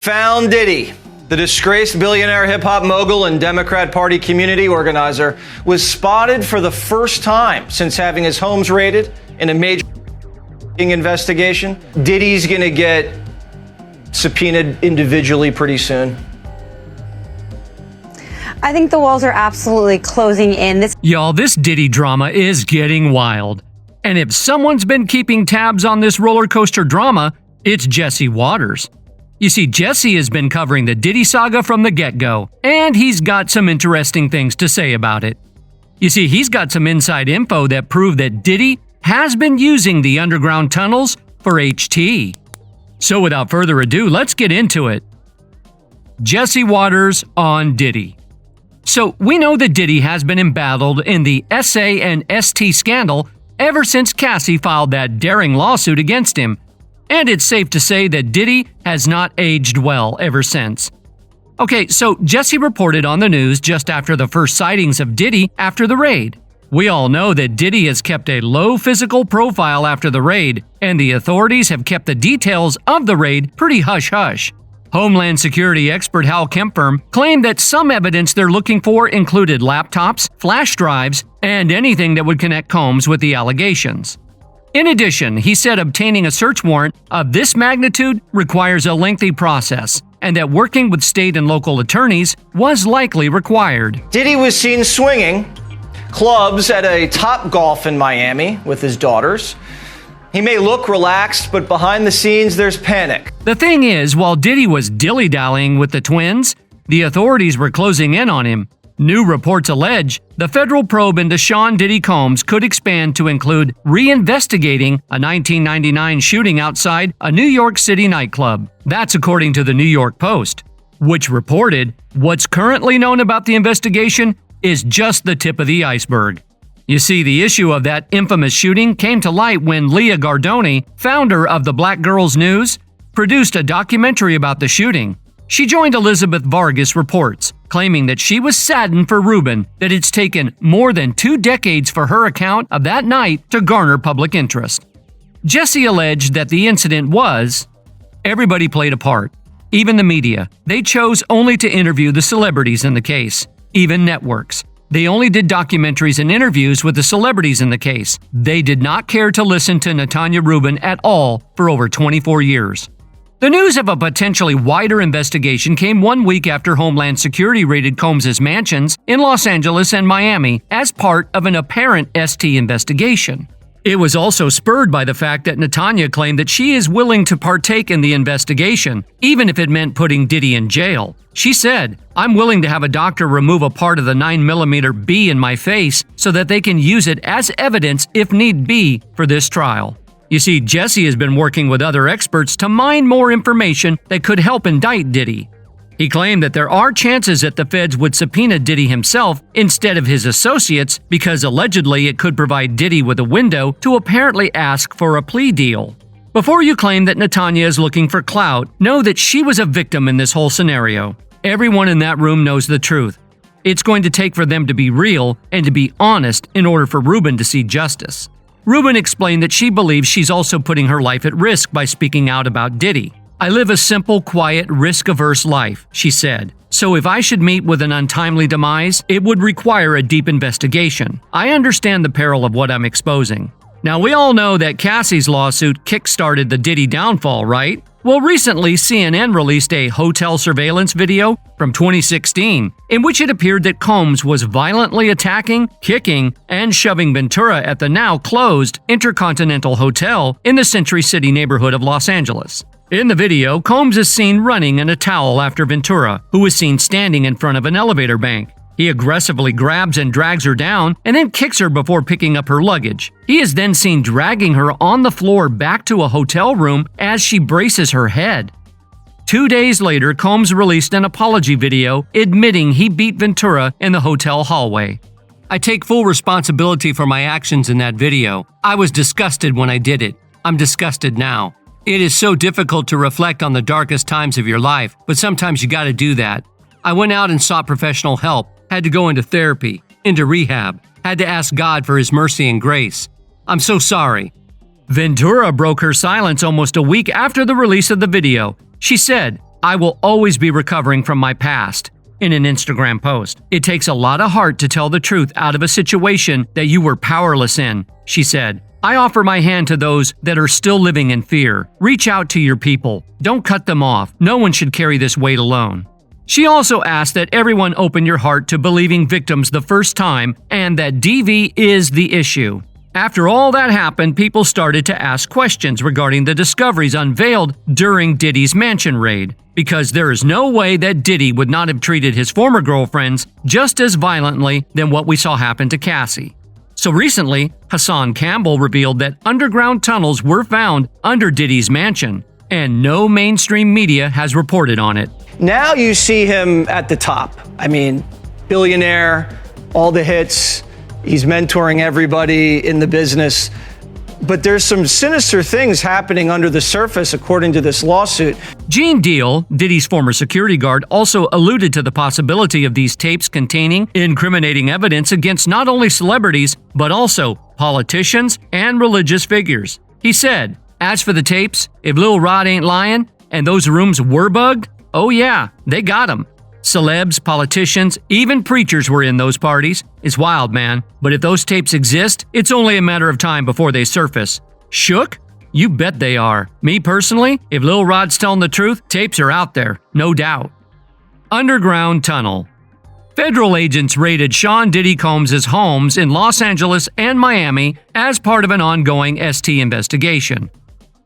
Found Diddy. The disgraced billionaire hip-hop mogul and Democrat Party community organizer was spotted for the first time since having his homes raided in a major investigation. Diddy's gonna get subpoenaed individually pretty soon. I think the walls are absolutely closing in. Y'all, this Diddy drama is getting wild. And if someone's been keeping tabs on this roller coaster drama, it's Jesse Waters. You see, Jesse has been covering the Diddy saga from the get-go, and he's got some interesting things to say about it. You see, he's got some inside info that prove that Diddy has been using the underground tunnels for HT. So without further ado, let's get into it. Jesse Waters on Diddy. So we know that Diddy has been embattled in the SA and ST scandal ever since Cassie filed that daring lawsuit against him. And it's safe to say that Diddy has not aged well ever since. Okay, so Jesse reported on the news just after the first sightings of Diddy after the raid. We all know that Diddy has kept a low physical profile after the raid, and the authorities have kept the details of the raid pretty hush-hush. Homeland Security expert Hal Kempfirm claimed that some evidence they're looking for included laptops, flash drives, and anything that would connect Combs with the allegations. In addition, he said obtaining a search warrant of this magnitude requires a lengthy process, and that working with state and local attorneys was likely required. Diddy was seen swinging clubs at a Topgolf in Miami with his daughters. He may look relaxed, but behind the scenes there's panic. The thing is, while Diddy was dilly-dallying with the twins, the authorities were closing in on him. New reports allege the federal probe into Sean Diddy Combs could expand to include reinvestigating a 1999 shooting outside a New York City nightclub. That's according to the New York Post, which reported what's currently known about the investigation is just the tip of the iceberg. You see, the issue of that infamous shooting came to light when Leah Gardoni, founder of the Black Girls News, produced a documentary about the shooting. She joined Elizabeth Vargas Reports, claiming that she was saddened for Rubin that it's taken more than 2 decades for her account of that night to garner public interest. Jesse alleged that the incident was, everybody played a part, even the media. They chose only to interview the celebrities in the case, even networks. They only did documentaries and interviews with the celebrities in the case. They did not care to listen to Natanya Rubin at all for over 24 years. The news of a potentially wider investigation came 1 week after Homeland Security raided Combs' mansions in Los Angeles and Miami as part of an apparent ST investigation. It was also spurred by the fact that Natanya claimed that she is willing to partake in the investigation, even if it meant putting Diddy in jail. She said, "I'm willing to have a doctor remove a part of the 9mm B in my face so that they can use it as evidence if need be for this trial." You see, Jesse has been working with other experts to mine more information that could help indict Diddy. He claimed that there are chances that the feds would subpoena Diddy himself instead of his associates because allegedly it could provide Diddy with a window to apparently ask for a plea deal. Before you claim that Natanya is looking for clout, know that she was a victim in this whole scenario. Everyone in that room knows the truth. It's going to take for them to be real and to be honest in order for Rubin to see justice. Rubin explained that she believes she's also putting her life at risk by speaking out about Diddy. "I live a simple, quiet, risk-averse life," she said. "So if I should meet with an untimely demise, it would require a deep investigation. I understand the peril of what I'm exposing." Now, we all know that Cassie's lawsuit kick-started the Diddy downfall, right? Well, recently, CNN released a hotel surveillance video from 2016 in which it appeared that Combs was violently attacking, kicking, and shoving Ventura at the now-closed Intercontinental Hotel in the Century City neighborhood of Los Angeles. In the video, Combs is seen running in a towel after Ventura, who is seen standing in front of an elevator bank. He aggressively grabs and drags her down and then kicks her before picking up her luggage. He is then seen dragging her on the floor back to a hotel room as she braces her head. 2 days later, Combs released an apology video admitting he beat Ventura in the hotel hallway. "I take full responsibility for my actions in that video. I was disgusted when I did it. I'm disgusted now. It is so difficult to reflect on the darkest times of your life, but sometimes you gotta do that. I went out and sought professional help, had to go into therapy, into rehab, had to ask God for His mercy and grace. I'm so sorry." Ventura broke her silence almost a week after the release of the video. She said, I will always be recovering from my past. In an Instagram post, it takes a lot of heart to tell the truth out of a situation that you were powerless in, she said. I offer my hand to those that are still living in fear. Reach out to your people. Don't cut them off. No one should carry this weight alone. She also asked that everyone open your heart to believing victims the first time and that DV is the issue. After all that happened, people started to ask questions regarding the discoveries unveiled during Diddy's mansion raid, because there is no way that Diddy would not have treated his former girlfriends just as violently than what we saw happen to Cassie. So recently, Hassan Campbell revealed that underground tunnels were found under Diddy's mansion, and no mainstream media has reported on it. Now you see him at the top. I mean, billionaire, all the hits. He's mentoring everybody in the business. But there's some sinister things happening under the surface, according to this lawsuit. Gene Deal, Diddy's former security guard, also alluded to the possibility of these tapes containing incriminating evidence against not only celebrities, but also politicians and religious figures. He said, as for the tapes, if Lil Rod ain't lying and those rooms were bugged, oh yeah, they got them. Celebs, politicians, even preachers were in those parties. It's wild, man. But if those tapes exist, it's only a matter of time before they surface. Shook? You bet they are. Me personally, if Lil Rod's telling the truth, tapes are out there, no doubt. Underground tunnel. Federal agents raided Sean Diddy Combs' homes in Los Angeles and Miami as part of an ongoing ST investigation.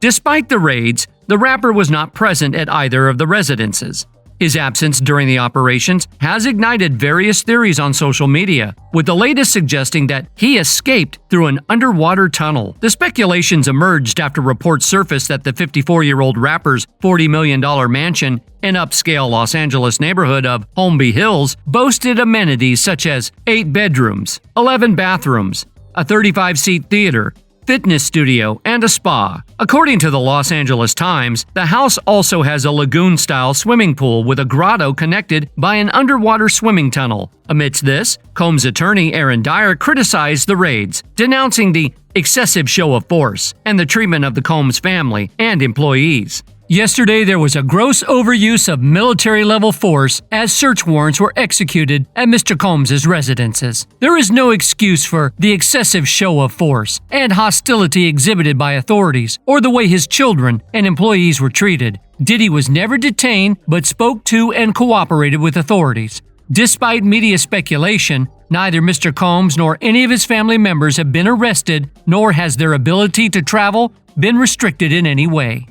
Despite the raids, the rapper was not present at either of the residences. His absence during the operations has ignited various theories on social media, with the latest suggesting that he escaped through an underwater tunnel. The speculations emerged after reports surfaced that the 54-year-old rapper's $40 million mansion in upscale Los Angeles neighborhood of Holmby Hills boasted amenities such as 8 bedrooms, 11 bathrooms, a 35-seat theater, fitness studio, and a spa. According to the Los Angeles Times, the house also has a lagoon-style swimming pool with a grotto connected by an underwater swimming tunnel. Amidst this, Combs' attorney Aaron Dyer criticized the raids, denouncing the excessive show of force and the treatment of the Combs family and employees. Yesterday, there was a gross overuse of military-level force as search warrants were executed at Mr. Combs' residences. There is no excuse for the excessive show of force and hostility exhibited by authorities or the way his children and employees were treated. Diddy was never detained but spoke to and cooperated with authorities. Despite media speculation, neither Mr. Combs nor any of his family members have been arrested, nor has their ability to travel been restricted in any way.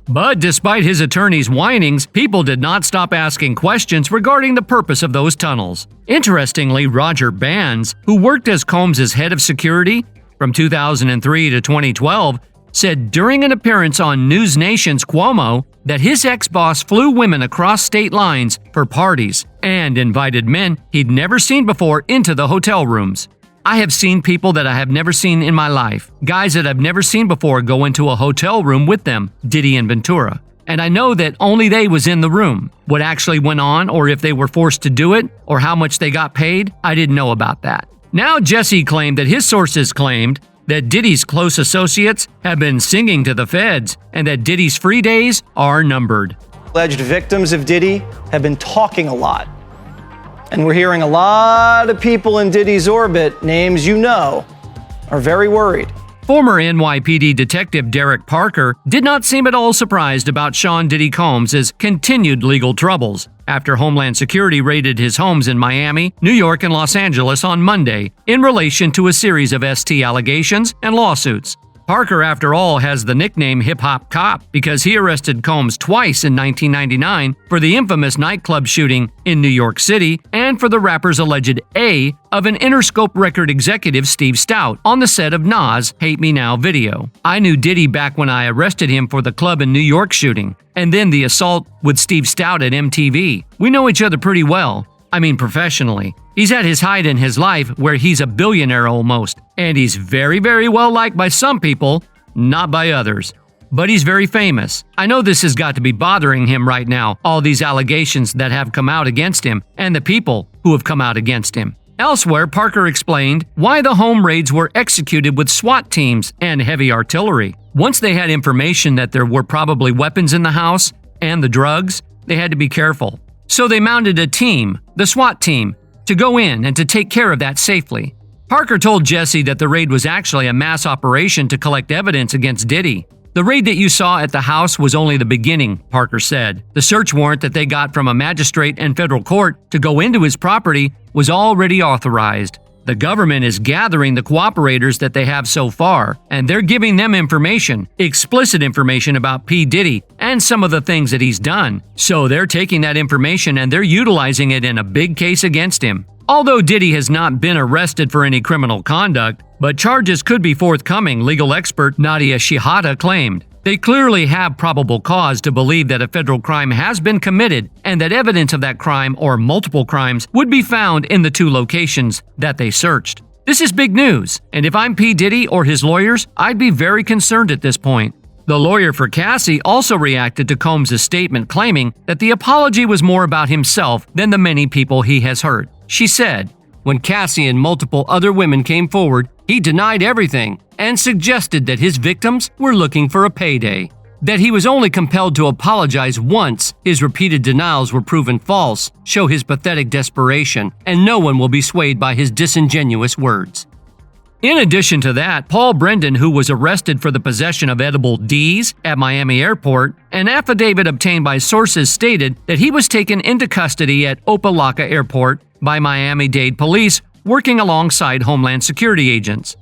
But despite his attorney's whinings, people did not stop asking questions regarding the purpose of those tunnels. Interestingly, Roger Bands, who worked as Combs' head of security from 2003 to 2012, said during an appearance on News Nation's Cuomo that his ex-boss flew women across state lines for parties and invited men he'd never seen before into the hotel rooms. I have seen people that I have never seen in my life, guys that I've never seen before go into a hotel room with them, Diddy and Ventura. And I know that only they was in the room. What actually went on, or if they were forced to do it, or how much they got paid, I didn't know about that. Now Jesse claimed that his sources claimed that Diddy's close associates have been singing to the feds and that Diddy's free days are numbered. Alleged victims of Diddy have been talking a lot. And we're hearing a lot of people in Diddy's orbit, names you know, are very worried. Former NYPD detective Derek Parker did not seem at all surprised about Sean Diddy Combs' continued legal troubles after Homeland Security raided his homes in Miami, New York, and Los Angeles on Monday in relation to a series of ST allegations and lawsuits. Parker, after all, has the nickname Hip Hop Cop because he arrested Combs twice in 1999 for the infamous nightclub shooting in New York City and for the rapper's alleged A of an Interscope record executive Steve Stout on the set of Nas' Hate Me Now video. I knew Diddy back when I arrested him for the club in New York shooting, and then the assault with Steve Stout at MTV. We know each other pretty well. I mean professionally. He's at his height in his life where he's a billionaire almost, and he's very, very well liked by some people, not by others. But he's very famous. I know this has got to be bothering him right now, all these allegations that have come out against him, and the people who have come out against him. Elsewhere, Parker explained why the home raids were executed with SWAT teams and heavy artillery. Once they had information that there were probably weapons in the house and the drugs, they had to be careful. So they mounted a team, the SWAT team, to go in and to take care of that safely. Parker told Jesse that the raid was actually a mass operation to collect evidence against Diddy. The raid that you saw at the house was only the beginning, Parker said. The search warrant that they got from a magistrate and federal court to go into his property was already authorized. The government is gathering the cooperators that they have so far, and they're giving them information, explicit information about P. Diddy and some of the things that he's done. So they're taking that information and they're utilizing it in a big case against him. Although Diddy has not been arrested for any criminal conduct, but charges could be forthcoming, legal expert Nadia Shihata claimed. They clearly have probable cause to believe that a federal crime has been committed and that evidence of that crime or multiple crimes would be found in the 2 locations that they searched. This is big news, and if I'm P. Diddy or his lawyers, I'd be very concerned at this point. The lawyer for Cassie also reacted to Combs' statement claiming that the apology was more about himself than the many people he has hurt. She said, "When Cassie and multiple other women came forward, he denied everything and suggested that his victims were looking for a payday. That he was only compelled to apologize once his repeated denials were proven false show his pathetic desperation, and no one will be swayed by his disingenuous words." In addition to that, Paul Brendan, who was arrested for the possession of edible Ds at Miami Airport, an affidavit obtained by sources stated that he was taken into custody at Opa-locka Airport by Miami-Dade police working alongside Homeland Security agents.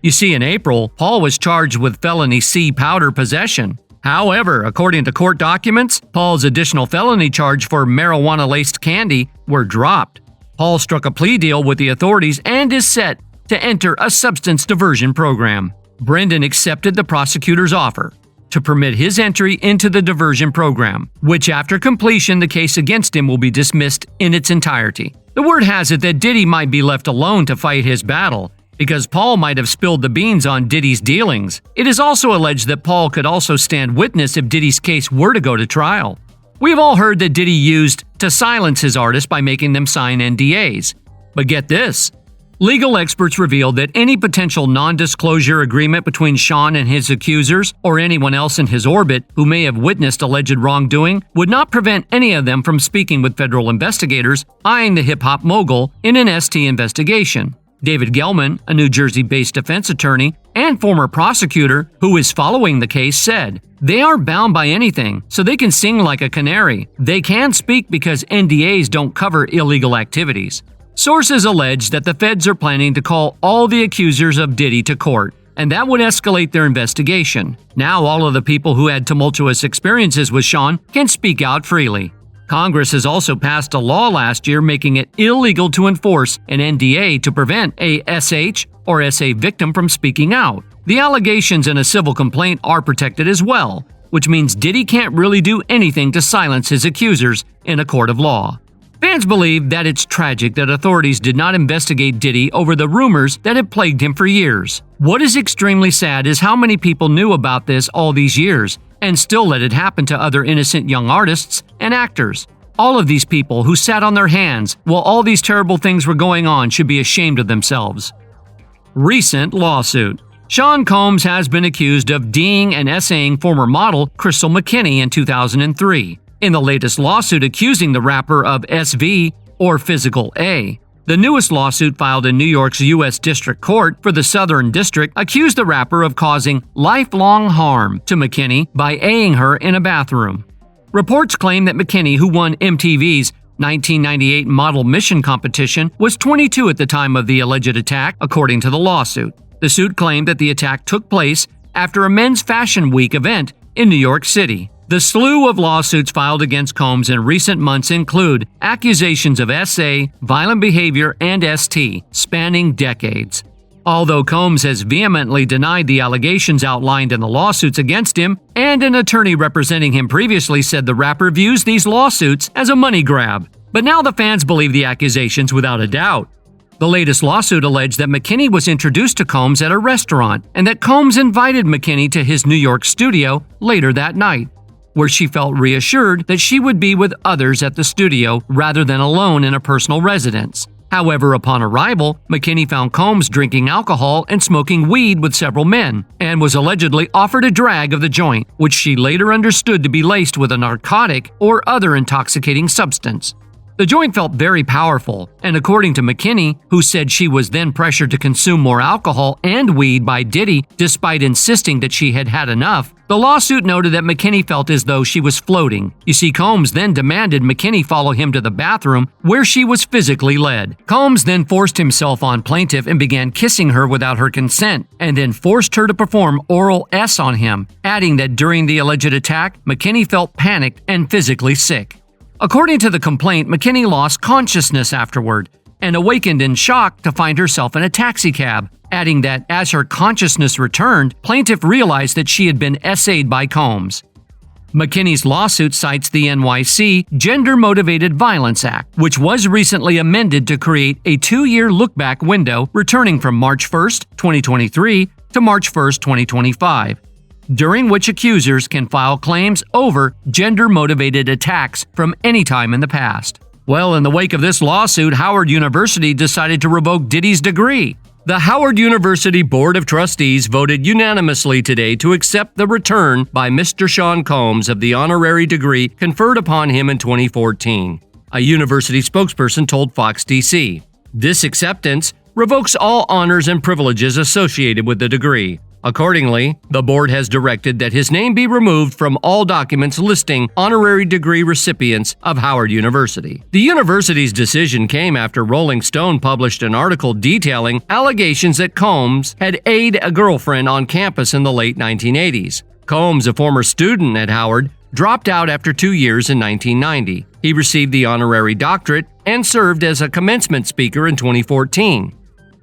You see, in April, Paul was charged with felony C powder possession. However, according to court documents, Paul's additional felony charge for marijuana-laced candy were dropped. Paul struck a plea deal with the authorities and is set to enter a substance diversion program. Brendan accepted the prosecutor's offer to permit his entry into the diversion program, which after completion the case against him will be dismissed in its entirety. The word has it that Diddy might be left alone to fight his battle, because Paul might have spilled the beans on Diddy's dealings. It is also alleged that Paul could also stand witness if Diddy's case were to go to trial. We've all heard that Diddy used to silence his artists by making them sign NDAs. But get this. Legal experts revealed that any potential non-disclosure agreement between Sean and his accusers or anyone else in his orbit who may have witnessed alleged wrongdoing would not prevent any of them from speaking with federal investigators eyeing the hip-hop mogul in an ST investigation. David Gelman, a New Jersey-based defense attorney and former prosecutor who is following the case, said, "They aren't bound by anything, so they can sing like a canary. They can speak because NDAs don't cover illegal activities." Sources allege that the feds are planning to call all the accusers of Diddy to court, and that would escalate their investigation. Now all of the people who had tumultuous experiences with Sean can speak out freely. Congress has also passed a law last year making it illegal to enforce an NDA to prevent a SH or SA victim from speaking out. The allegations in a civil complaint are protected as well, which means Diddy can't really do anything to silence his accusers in a court of law. Fans believe that it's tragic that authorities did not investigate Diddy over the rumors that have plagued him for years. What is extremely sad is how many people knew about this all these years and still let it happen to other innocent young artists and actors. All of these people who sat on their hands while all these terrible things were going on should be ashamed of themselves. Recent lawsuit. Sean Combs has been accused of D'ing and essaying former model Crystal McKinney in 2003. In the latest lawsuit accusing the rapper of SV or Physical A. The newest lawsuit filed in New York's U.S. District Court for the Southern District accused the rapper of causing lifelong harm to McKinney by A-ing her in a bathroom. Reports claim that McKinney, who won MTV's 1998 model mission competition, was 22 at the time of the alleged attack, according to the lawsuit. The suit claimed that the attack took place after a Men's Fashion Week event in New York City. The slew of lawsuits filed against Combs in recent months include accusations of SA, violent behavior, and ST, spanning decades. Although Combs has vehemently denied the allegations outlined in the lawsuits against him, and an attorney representing him previously said the rapper views these lawsuits as a money grab. But now the fans believe the accusations without a doubt. The latest lawsuit alleged that McKinney was introduced to Combs at a restaurant and that Combs invited McKinney to his New York studio later that night, where she felt reassured that she would be with others at the studio rather than alone in a personal residence. However, upon arrival, McKinney found Combs drinking alcohol and smoking weed with several men, and was allegedly offered a drag of the joint, which she later understood to be laced with a narcotic or other intoxicating substance. The joint felt very powerful, and according to McKinney, who said she was then pressured to consume more alcohol and weed by Diddy despite insisting that she had had enough, the lawsuit noted that McKinney felt as though she was floating. You see, Combs then demanded McKinney follow him to the bathroom, where she was physically led. Combs then forced himself on plaintiff and began kissing her without her consent, and then forced her to perform oral S on him, adding that during the alleged attack, McKinney felt panicked and physically sick. According to the complaint, McKinney lost consciousness afterward and awakened in shock to find herself in a taxicab, adding that as her consciousness returned, plaintiff realized that she had been essayed by Combs. McKinney's lawsuit cites the NYC Gender-Motivated Violence Act, which was recently amended to create a 2-year look-back window returning from March 1, 2023 to March 1, 2025. During which accusers can file claims over gender-motivated attacks from any time in the past. Well, in the wake of this lawsuit, Howard University decided to revoke Diddy's degree. The Howard University Board of Trustees voted unanimously today to accept the return by Mr. Sean Combs of the honorary degree conferred upon him in 2014, a university spokesperson told Fox DC. This acceptance revokes all honors and privileges associated with the degree. Accordingly, the board has directed that his name be removed from all documents listing honorary degree recipients of Howard University. The university's decision came after Rolling Stone published an article detailing allegations that Combs had aided a girlfriend on campus in the late 1980s. Combs, a former student at Howard, dropped out after 2 years in 1990. He received the honorary doctorate and served as a commencement speaker in 2014.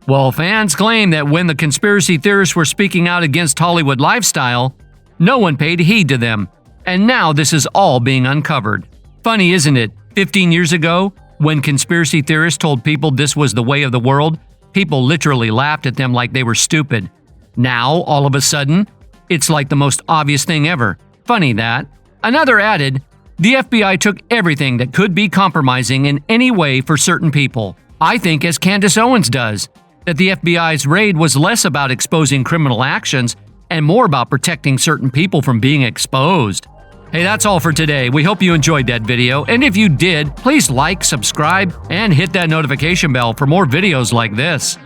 Well, fans claim that when the conspiracy theorists were speaking out against Hollywood lifestyle, no one paid heed to them, and now this is all being uncovered. Funny, isn't it? 15 years ago, when conspiracy theorists told people this was the way of the world, people literally laughed at them like they were stupid. Now, all of a sudden, it's like the most obvious thing ever. Funny that. Another added, the FBI took everything that could be compromising in any way for certain people. I think as Candace Owens does, that the FBI's raid was less about exposing criminal actions and more about protecting certain people from being exposed. Hey, that's all for today. We hope you enjoyed that video, and if you did, please like, subscribe, and hit that notification bell for more videos like this.